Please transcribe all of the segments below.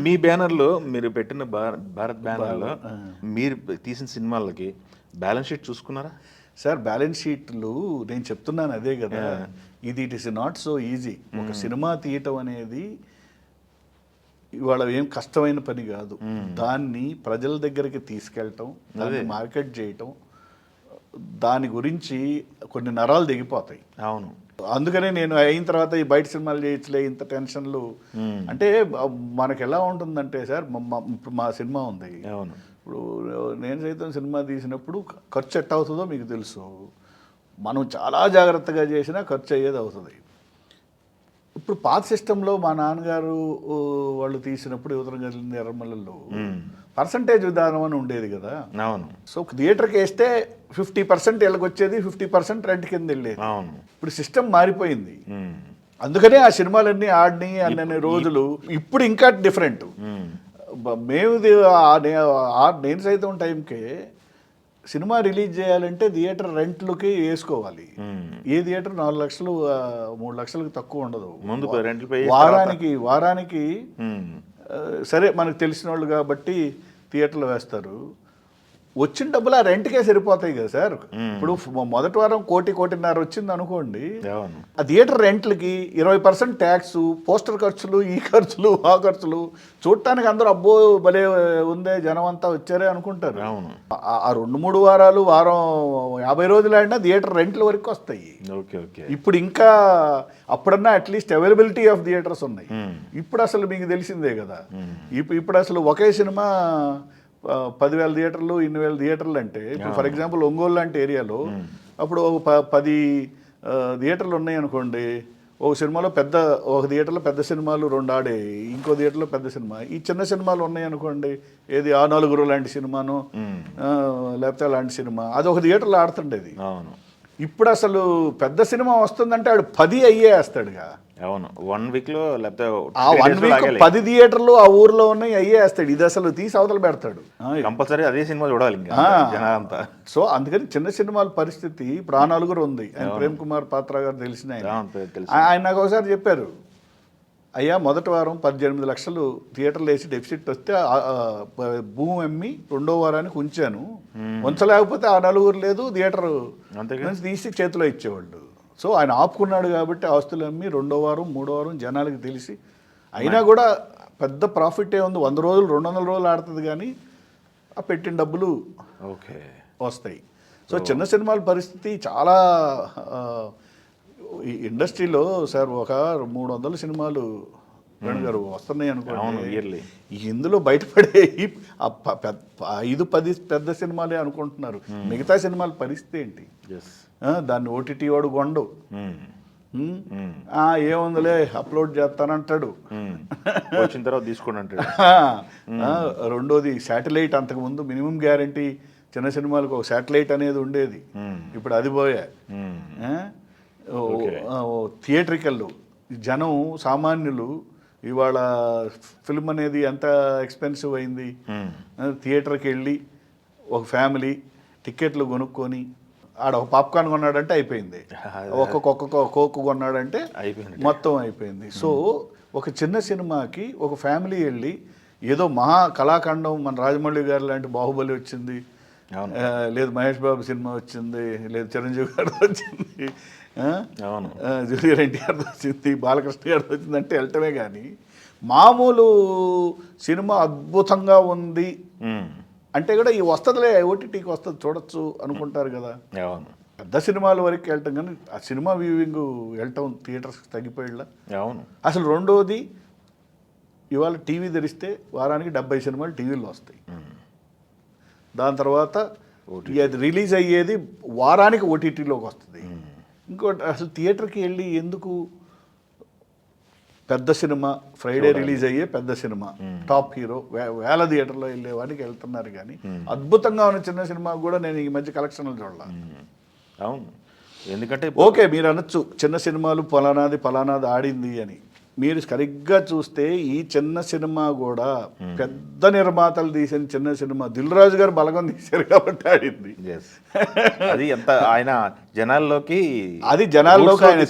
మీ బ్యానర్లో మీరు పెట్టిన భారత్ బ్యానర్లో మీరు తీసిన సినిమాలకి బ్యాలెన్స్ షీట్ చూసుకున్నారా సార్? బ్యాలెన్స్ షీట్లు నేను చెప్తున్నాను అదే కదా, ఇది it is not so easy. ఒక సినిమా తీయటం అనేది ఇవాళ ఏం కష్టమైన పని కాదు. దాన్ని ప్రజల దగ్గరికి తీసుకెళ్ళటం, దాన్ని మార్కెట్ చేయటం, దాని గురించి కొన్ని నరాలు దిగిపోతాయి. అవును, అందుకనే నేను అయిన తర్వాత ఈ బయట సినిమాలు చేయొచ్చులే, ఇంత టెన్షన్లు. అంటే మనకు ఎలా ఉంటుందంటే సార్, ఇప్పుడు మా సినిమా ఉంది, ఇప్పుడు నేను సైతం సినిమా తీసినప్పుడు ఖర్చు ఎట్ట అవుతుందో మీకు తెలుసు. మనం చాలా జాగ్రత్తగా చేసినా ఖర్చు అయ్యేది అవుతుంది. ఇప్పుడు పాత సిస్టంలో మా నాన్నగారు వాళ్ళు తీసినప్పుడు యువతరం గదిలింది ఎర్రమల్లలో పర్సంటేజ్ విధానం అని ఉండేది కదా. అవును. సో థియేటర్కి వేస్తే 50% వీళ్ళకి వచ్చేది, 50% రెంట్ కింద వెళ్ళేది. ఇప్పుడు సిస్టమ్ మారిపోయింది. అందుకనే ఆ సినిమాలన్నీ ఆడినాయి అన్ని రోజులు. ఇప్పుడు ఇంకా డిఫరెంట్. మేము నేను సైతం టైంకే సినిమా రిలీజ్ చేయాలంటే థియేటర్ రెంట్లకి వేసుకోవాలి. ఏ థియేటర్ 4 లక్షలు 3 లక్షలకు తక్కువ ఉండదు. వారానికి సరే మనకు తెలిసిన వాళ్ళు కాబట్టి థియేటర్లో వేస్తారు. వచ్చిన డబ్బులు ఆ రెంట్కే సరిపోతాయి కదా సార్. ఇప్పుడు మొదటి వారం 1.5 వచ్చింది అనుకోండి, ఆ థియేటర్ రెంట్లకి 20% ట్యాక్స్, పోస్టర్ ఖర్చులు, ఈ ఖర్చులు, ఆ ఖర్చులు. చూడటానికి అందరూ అబ్బో భలే ఉందే జనం అంతా వచ్చారే అనుకుంటారు. ఆ 2-3 వారాలు, వారం 50 రోజులు ఆడినా థియేటర్ రెంట్ల వరకు వస్తాయి. ఇప్పుడు ఇంకా అప్పుడన్నా అట్లీస్ట్ అవైలబిలిటీ ఆఫ్ థియేటర్స్ ఉన్నాయి. ఇప్పుడు అసలు మీకు తెలిసిందే కదా, ఇప్పుడు అసలు ఒకే సినిమా 10,000 థియేటర్లు, 2,000 థియేటర్లు అంటే, ఇప్పుడు ఫర్ ఎగ్జాంపుల్ ఒంగోలు లాంటి ఏరియాలో అప్పుడు 10 థియేటర్లు ఉన్నాయి అనుకోండి. ఒక సినిమాలో ఒక థియేటర్లో పెద్ద సినిమాలు 2 ఆడే, ఇంకో థియేటర్లో పెద్ద సినిమా. ఈ చిన్న సినిమాలు ఉన్నాయి అనుకోండి, ఏది ఆ నలుగురు లాంటి సినిమాను, లేకపోతే అలాంటి సినిమా, అది ఒక థియేటర్లో ఆడుతుండేది. ఇప్పుడు అసలు పెద్ద సినిమా వస్తుందంటే ఆడు 10 అయ్యేస్తాడుగా. అవును, 1 వీక్లో లేకపోతే 1 వీక్ 10 థియేటర్లు ఆ ఊర్లో ఉన్నాయి అయ్యేస్తాడు. ఇది అసలు తీసి అవతల పెడతాడు. కంపల్సరీ అదే సినిమా చూడాలి అంతా. సో అందుకని చిన్న సినిమాల పరిస్థితి ఇప్పుడు ఆ నలుగురు ఉంది. ఆయన ప్రేమ్ కుమార్ పాత్ర గారు తెలిసిన ఆయన నాకు ఒకసారి చెప్పారు, అయ్యా మొదటి వారం 18 లక్షలు థియేటర్లు వేసి డెఫిసిట్ వస్తే భూమి అమ్మి 2వ వారానికి ఉంచాను. ఉంచలేకపోతే ఆ నలుగురు లేదు, థియేటర్ తీసి చేతిలో ఇచ్చేవాళ్ళు. సో ఆయన ఆపుకున్నాడు కాబట్టి ఆస్తులు అమ్మి 2వ వారం 3వ వారం జనాలకి తెలిసి, అయినా కూడా పెద్ద ప్రాఫిటే ఉంది. 100 రోజులు 200 రోజులు ఆడుతుంది కానీ ఆ పెట్టిన డబ్బులు వస్తాయి. సో చిన్న సినిమాల పరిస్థితి చాలా ఇండస్ట్రీలో సార్ ఒక 300 సినిమాలు గారు వస్తున్నాయి అనుకోండి. ఇందులో బయటపడే 5-10 పెద్ద సినిమాలే అనుకుంటున్నారు. మిగతా సినిమాల పరిస్థితి ఏంటి? దాన్ని ఓటీటీ వాడు కొండు, ఏముందిలే అప్లోడ్ చేస్తానంటాడు, వచ్చిన తర్వాత తీసుకోండి అంటాడు. రెండోది శాటిలైట్. అంతకుముందు మినిమం గ్యారంటీ చిన్న సినిమాలకు ఒక శాటిలైట్ అనేది ఉండేది, ఇప్పుడు అది పోయా. థియేట్రికల్ జనం సామాన్యులు ఇవాళ ఫిల్మ్ అనేది ఎంత ఎక్స్పెన్సివ్ అయింది. థియేటర్కి వెళ్ళి ఒక ఫ్యామిలీ టికెట్లు కొనుక్కొని ఆడ ఒక పాప్కార్న్ కొన్నాడంటే అయిపోయింది, ఒక్కొక్క కోక్ కొన్నాడంటే మొత్తం అయిపోయింది. సో ఒక చిన్న సినిమాకి ఒక ఫ్యామిలీ వెళ్ళి ఏదో మహా కళాఖండం, మన రాజమౌళి గారు లాంటి బాహుబలి వచ్చింది, లేదు మహేష్ బాబు సినిమా వచ్చింది, లేదు చిరంజీవి గారితో వచ్చింది, జూనియర్ ఎన్టీఆర్తో వచ్చింది, బాలకృష్ణ గారితో వచ్చింది అంటే వెళ్ళటమే. కానీ మామూలు సినిమా అద్భుతంగా ఉంది అంటే కూడా ఈ వస్తుందిలే, ఓటీటీకి వస్తుంది చూడొచ్చు అనుకుంటారు కదా. పెద్ద సినిమాల వరకు వెళ్ళటం, కానీ ఆ సినిమా వ్యూవింగ్ వెళ్ళటం థియేటర్స్కి తగ్గిపోయేలా. అసలు రెండోది, ఇవాళ టీవీ తెరిస్తే వారానికి 70 సినిమాలు టీవీలో వస్తాయి. దాని తర్వాత అది రిలీజ్ అయ్యేది వారానికి ఓటీటీలోకి వస్తుంది. ఇంకోటి అసలు థియేటర్కి వెళ్ళి ఎందుకు, పెద్ద సినిమా ఫ్రైడే రిలీజ్ అయ్యే పెద్ద సినిమా, టాప్ హీరో, వేల థియేటర్లో వెళ్ళే వాడికి వెళ్తున్నారు. కానీ అద్భుతంగా ఉన్న చిన్న సినిమా కూడా నేను ఈ మధ్య కలెక్షన్లు చూడాలి. అవును, ఎందుకంటే ఓకే మీరు అనొచ్చు చిన్న సినిమాలు ఫలానాది ఆడింది అని. మీరు సరిగ్గా చూస్తే ఈ చిన్న సినిమా కూడా పెద్ద నిర్మాతలు తీసిన చిన్న సినిమా, దిల్ రాజు గారు బలగం తీశారు కాబట్టి ఆడింది. అది ఎంత ఆయన జనాల్లోకి ఆయన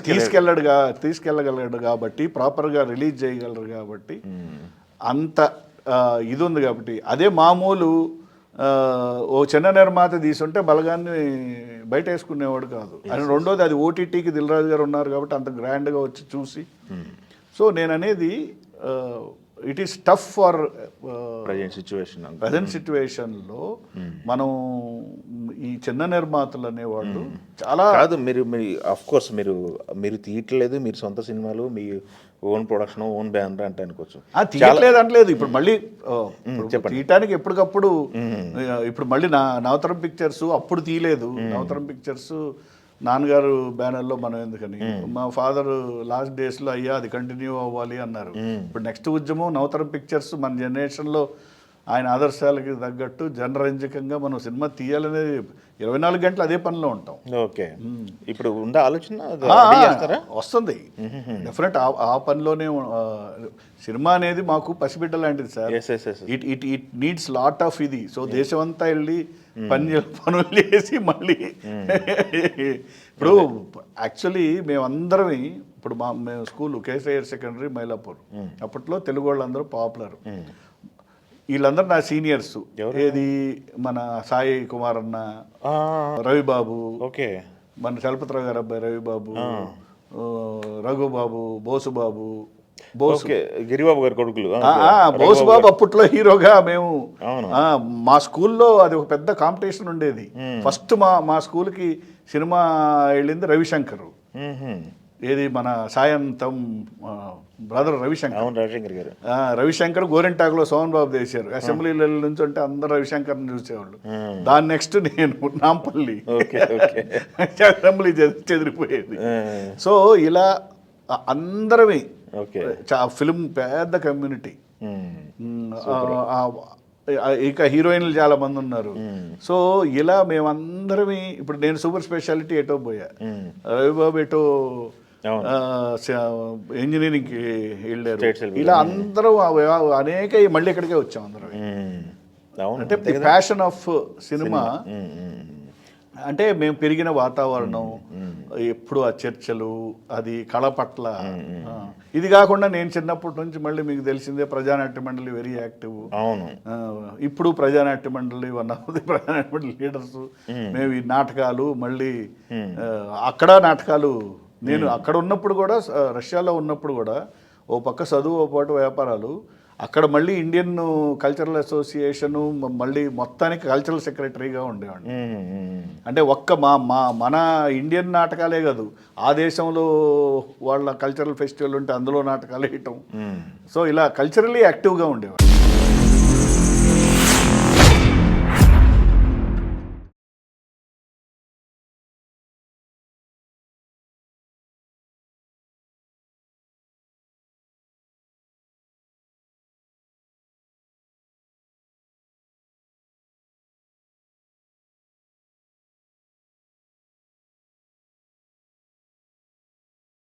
తీసుకెళ్ళగలడు కాబట్టి, ప్రాపర్గా రిలీజ్ చేయగలరు కాబట్టి అంత ఇది ఉంది కాబట్టి అదే మామూలు ఓ చిన్న నిర్మాత తీసుంటే బలగాన్ని బయట వేసుకునేవాడు కాదు. అని రెండోది అది ఓటీటీకి దిల్రాజు గారు ఉన్నారు కాబట్టి అంత గ్రాండ్గా వచ్చి చూసి. సో నేను అనేది it is tough for present సిచ్యువేషన్లో మనం ఈ చిన్న నిర్మాతలు అనేవాళ్ళు చాలా కాదు. మీరు ఆఫ్ కోర్స్ మీరు తీయట్లేదు, మీరు సొంత సినిమాలు, మీ ఓన్ ప్రొడక్షన్, ఓన్ బ్యానర్ అంటే అనుకోవచ్చు. తీయట్లేదు అంటలేదు. ఇప్పుడు మళ్ళీ తీయటానికి ఎప్పటికప్పుడు ఇప్పుడు మళ్ళీ నవతరం పిక్చర్స్ అప్పుడు తీయలేదు. నవతరం పిక్చర్స్ నాన్నగారు బ్యానర్లో మనం ఎందుకని, మా ఫాదర్ లాస్ట్ డేస్లో అయ్యా అది కంటిన్యూ అవ్వాలి అన్నారు. ఇప్పుడు నెక్స్ట్ ఉద్యమం నవతరం పిక్చర్స్ మన జనరేషన్లో ఆయన ఆదర్శాలకి తగ్గట్టు జనరంజకంగా మనం సినిమా తీయాలనేది 24 గంటలు అదే పనిలో ఉంటాం. ఓకే, ఇప్పుడు ఉండే ఆలోచన వస్తుంది డెఫినెట్. ఆ పనిలోనే సినిమా అనేది మాకు పసిబిడ్డ లాంటిది sir. It needs lot of ఇది. సో దేశం అంతా వెళ్ళి పనులు చేసి మళ్ళీ ఇప్పుడు యాక్చువల్లీ మేమందరం ఇప్పుడు మేము school KC higher secondary Mylapore, అప్పట్లో తెలుగు వాళ్ళందరూ పాపులర్. వీళ్ళందరూ నా సీనియర్స్. ఏది మన సాయి కుమార్ అన్న, రవిబాబు, ఓకే, మన చలపతిరావు గారు అబ్బాయి రవిబాబు, రఘుబాబు, బోసుబాబు, గిరిబాబు గారి కొడుకులు. బోసుబాబు అప్పట్లో హీరోగా మేము మా స్కూల్లో అది ఒక పెద్ద కాంపిటీషన్ ఉండేది. ఫస్ట్ మా స్కూల్కి సినిమా వెళ్ళింది రవిశంకర్. ఏది మన సాయంతం బ్రదర్ రవిశంకర్ గారు. రవిశంకర్ గోరెంటాకులో సోమన్ బాబు చేశారు. అసెంబ్లీలో నుంచి ఉంటే అందరు రవిశంకర్ని చూసేవాళ్ళు. దాని నెక్స్ట్ నేను నాంపల్లి అసెంబ్లీ చెదిరిపోయేది. సో ఇలా అందరమే ఫిల్మ్ పెద్ద కమ్యూనిటీ. ఇక హీరోయిన్లు చాలా మంది ఉన్నారు. సో ఇలా మేమందరమే. ఇప్పుడు నేను సూపర్ స్పెషాలిటీ ఎటో పోయా, రవిబాబు ఎటో ఇంజనీరింగ్కి వెళ్ళారు. ఇలా అందరూ అనేక మళ్ళీ ఇక్కడికే వచ్చాం అందరం. అంటే ప్యాషన్ ఆఫ్ సినిమా అంటే మేము పెరిగిన వాతావరణం, ఎప్పుడు ఆ చర్చలు, అది కళ పట్ల. ఇది కాకుండా నేను చిన్నప్పటి నుంచి మళ్ళీ మీకు తెలిసిందే ప్రజానాట్య మండలి వెరీ యాక్టివ్. అవును, ఇప్పుడు ప్రజానాట్య మండలి వన్ ఆఫ్ ది ప్రజానాట్య మండలి లీడర్స్. మేము ఈ నాటకాలు మళ్ళీ అక్కడ నాటకాలు. నేను అక్కడ ఉన్నప్పుడు కూడా, రష్యాలో ఉన్నప్పుడు కూడా, ఓ పక్క చదువు, ఓ పాటు వ్యాపారాలు. అక్కడ మళ్ళీ ఇండియన్ కల్చరల్ అసోసియేషను మళ్ళీ మొత్తానికి కల్చరల్ సెక్రటరీగా ఉండేవాడిని. అంటే మన ఇండియన్ నాటకాలే కాదు, ఆ దేశంలో వాళ్ళ కల్చరల్ ఫెస్టివల్ ఉంటే అందులో నాటకాలు వేయటం. సో ఇలా కల్చరల్లీ యాక్టివ్గా ఉండేవాడు.